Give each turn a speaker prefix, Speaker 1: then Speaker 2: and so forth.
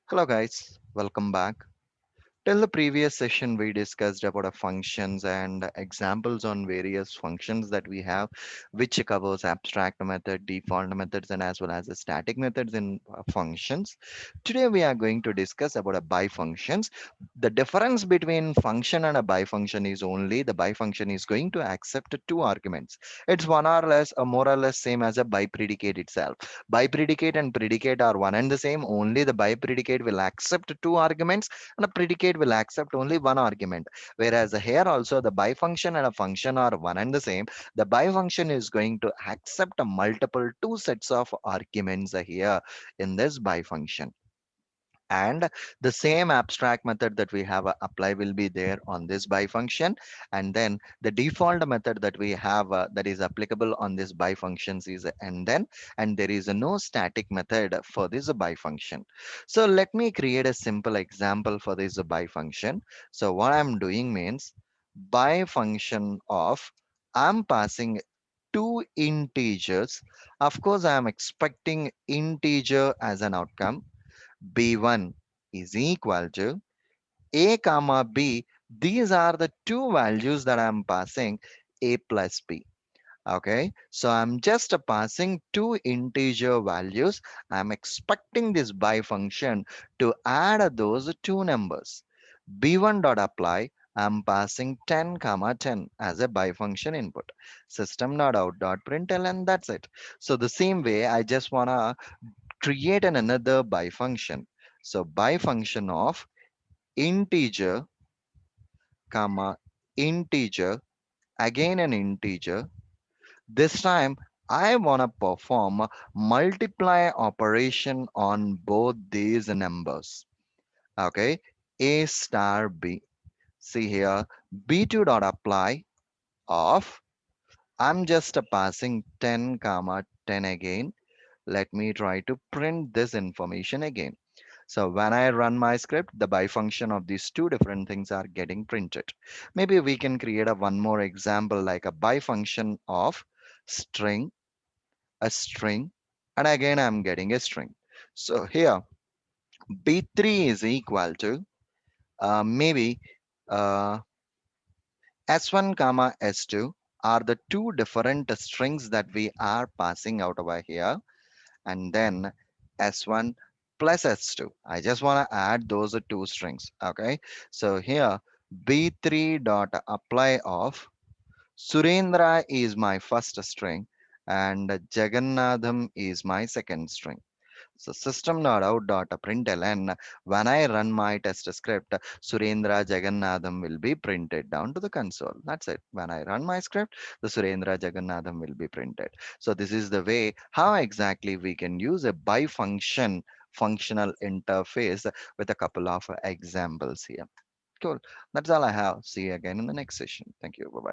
Speaker 1: Hello guys, welcome back. Till the previous session, we discussed about functions and examples on various functions that we have, which covers abstract method, default methods, and as well as the static methods in functions. Today, we are going to discuss about a bifunctions. The difference between function and a bifunction is only the bifunction is going to accept two arguments. It's one or less, or more or less same as a bipredicate itself. Bipredicate and predicate are one and the same. Only the bipredicate will accept two arguments and a predicate will accept only one argument. Whereas here also the bifunction and a function are one and the same. The bifunction is going to accept a multiple two sets of arguments here in this bifunction. And the same abstract method that we have apply will be there on this bifunction, and then the default method that we have that is applicable on this bifunctions is and there is no static method for this bifunction. So let me create a simple example for this bifunction. So what I'm doing means bifunction of I'm passing two integers. Of course I am expecting integer as an outcome. B1 is equal to A comma B. These are the two values that I'm passing, A plus B. Okay, so I'm just passing two integer values. I'm expecting this bifunction to add those two numbers. B1 dot apply. I'm passing 10 comma 10 as a bifunction input. System dot out dot println, and that's it. So the same way, I just wanna create another bifunction. So bifunction of integer comma integer, again an integer. This time I want to perform a multiply operation on both these numbers. Okay, A star B. See here, B2 dot apply of I'm just passing 10 comma 10 again. Let me try to print this information again. So when I run my script, the bifunction of these two different things are getting printed. Maybe we can create a one more example like a bifunction of string, a string, and again I'm getting a string. So here B3 is equal to maybe uh, S1 comma S2 are the two different strings that we are passing out over here, and then S1 plus S2. I just want to add those two strings. Okay. So here B3 dot apply of Surendra is my first string and Jagannatham is my second string. So system.out.println, when I run my test script, Surendra Jagannatham will be printed down to the console. That's it. When I run my script, the Surendra Jagannatham will be printed. So this is the way how exactly we can use a bifunction functional interface with a couple of examples here. Cool. That's all I have. See you again in the next session. Thank you. Bye bye.